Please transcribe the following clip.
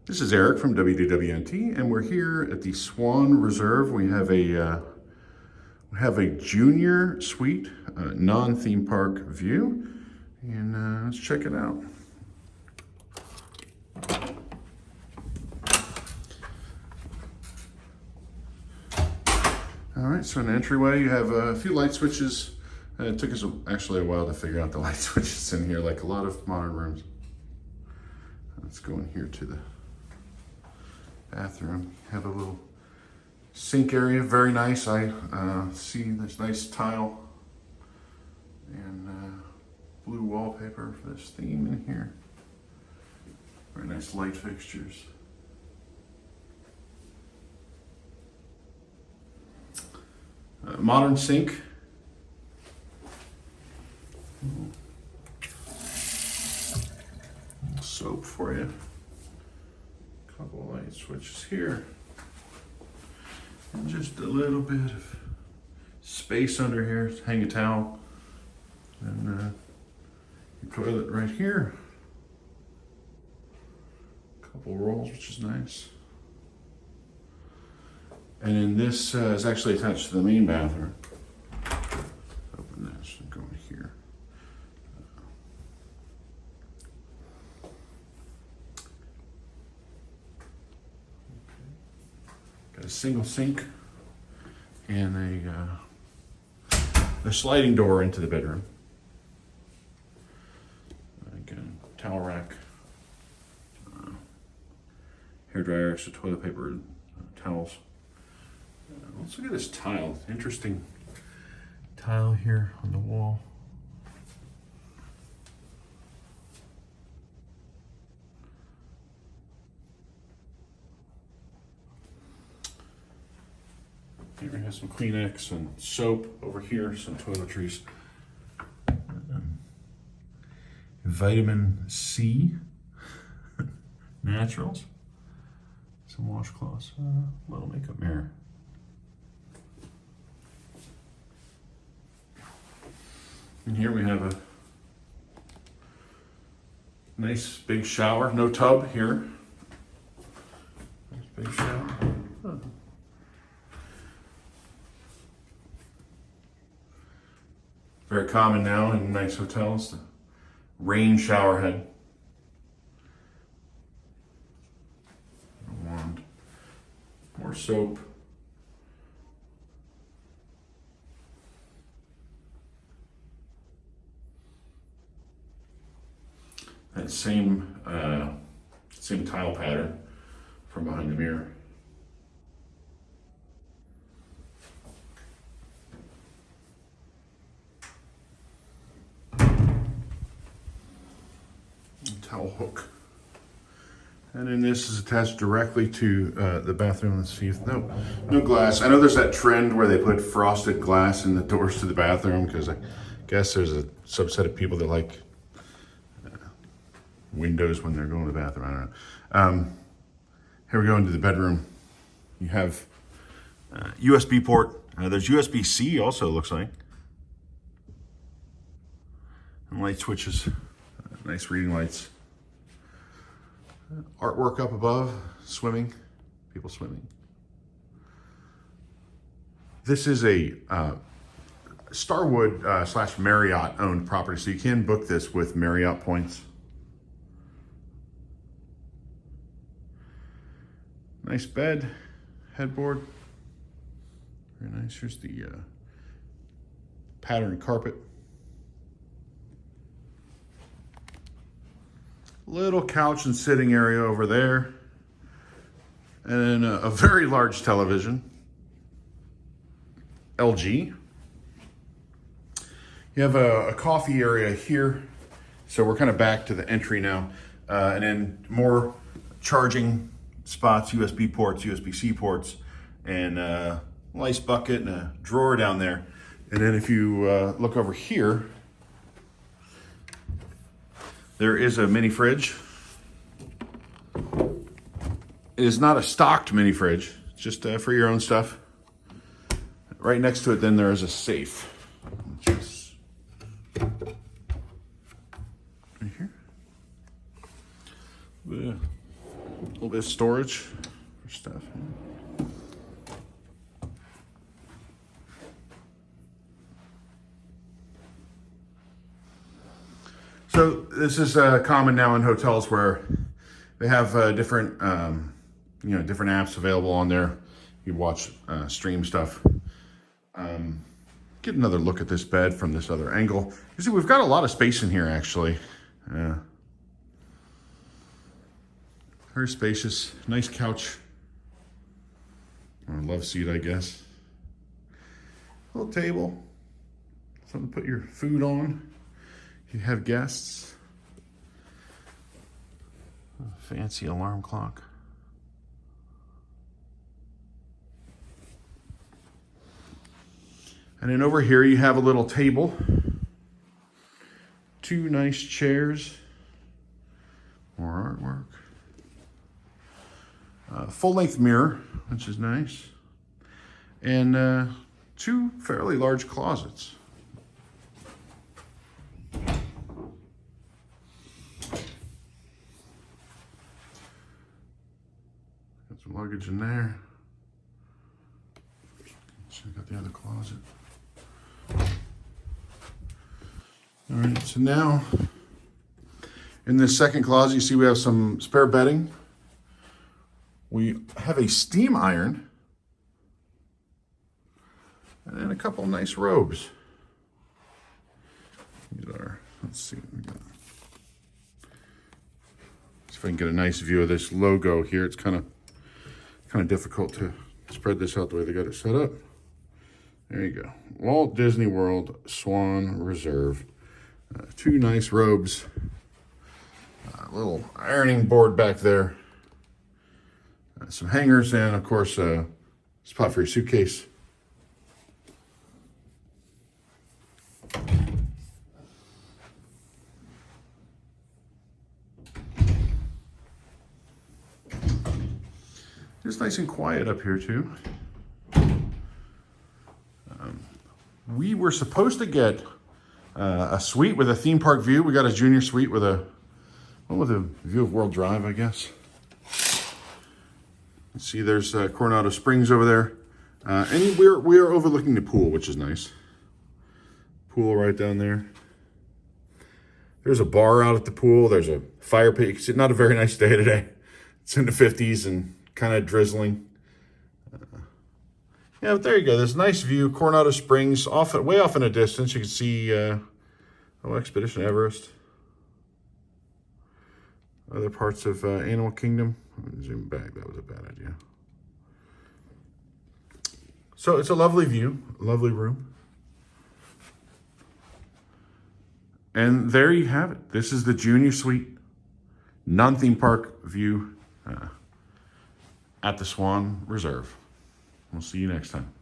This is Eric from WDWNT, and we're here at the Swan Reserve. We have a junior suite, non-theme park view, and let's check it out. All right, so an entryway, you have a few light switches. It took us actually a while to figure out the light switches in here, like a lot of modern rooms. Let's go in here to the bathroom. Have a little sink area, very nice. I see this nice tile and blue wallpaper for this theme in here. Very nice light fixtures. Modern sink. Soap for you. Couple of light switches here. And just a little bit of space under here to hang a towel. And your toilet right here. Couple rolls, which is nice. And then this is actually attached to the main bathroom. Open this and go in here. Got a single sink and a sliding door into the bedroom. Again, towel rack, hair dryer, extra toilet paper, towels. Let's look at this tile. Interesting tile here on the wall. Here we have some Kleenex and soap over here, some toiletries. Vitamin C, naturals, some washcloths, little makeup mirror. And here we have a nice big shower, no tub here. Nice big shower. Huh. Very common now in nice hotels, the rain shower head. A wand. More soap. That same tile pattern from behind the mirror. Towel hook. And then this is attached directly to the bathroom. Let's see if, no glass. I know there's that trend where they put frosted glass in the doors to the bathroom because I guess there's a subset of people that like windows when they're going to the bathroom. I don't know. Here we go into the bedroom. You have USB port. There's USB-C also, looks like. And light switches. Nice reading lights. Artwork up above. Swimming. People swimming. This is a Starwood / Marriott owned property, so you can book this with Marriott points. Nice bed, headboard, very nice. Here's the patterned carpet. Little couch and sitting area over there. And then a very large television, LG. You have a coffee area here. So we're kind of back to the entry now. And then more charging spots, USB ports, USB-C ports, and a nice bucket and a drawer down there. And then if you look over here, there is a mini fridge. It is not a stocked mini fridge, it's just for your own stuff. Right next to it then there is a safe, which is right here. little bit of storage for stuff. So this is common now in hotels where they have different, different apps available on there. You watch stream stuff. Get another look at this bed from this other angle. You see, we've got a lot of space in here, actually. Very spacious, nice couch. Or love seat, I guess. Little table, something to put your food on. You have guests. A fancy alarm clock. And then over here you have a little table. 2 nice chairs. More artwork. Full-length mirror, which is nice. And 2 fairly large closets. Got some luggage in there. Check out the other closet. All right, so now in this second closet, you see we have some spare bedding. We have a steam iron and then a couple nice robes. These are, let's see, if I can get a nice view of this logo here. It's kind of difficult to spread this out the way they got it set up. There you go. Walt Disney World Swan Reserve. 2 nice robes. A little ironing board back there. Some hangers and, of course, a spot for your suitcase. Just nice and quiet up here, too. We were supposed to get a suite with a theme park view. We got a junior suite with a view of World Drive, I guess. You see, there's Coronado Springs over there, and we are overlooking the pool, which is nice. Pool right down there. There's a bar out at the pool. There's a fire pit. You can see, not a very nice day today. It's in the 50s and kind of drizzling. Yeah, but there you go. There's a nice view. Coronado Springs, way off in the distance. You can see Expedition Everest. Other parts of Animal Kingdom. Let me zoom back. That was a bad idea. So it's a lovely view, a lovely room. And there you have it. This is the Junior Suite, non-theme park view at the Swan Reserve. We'll see you next time.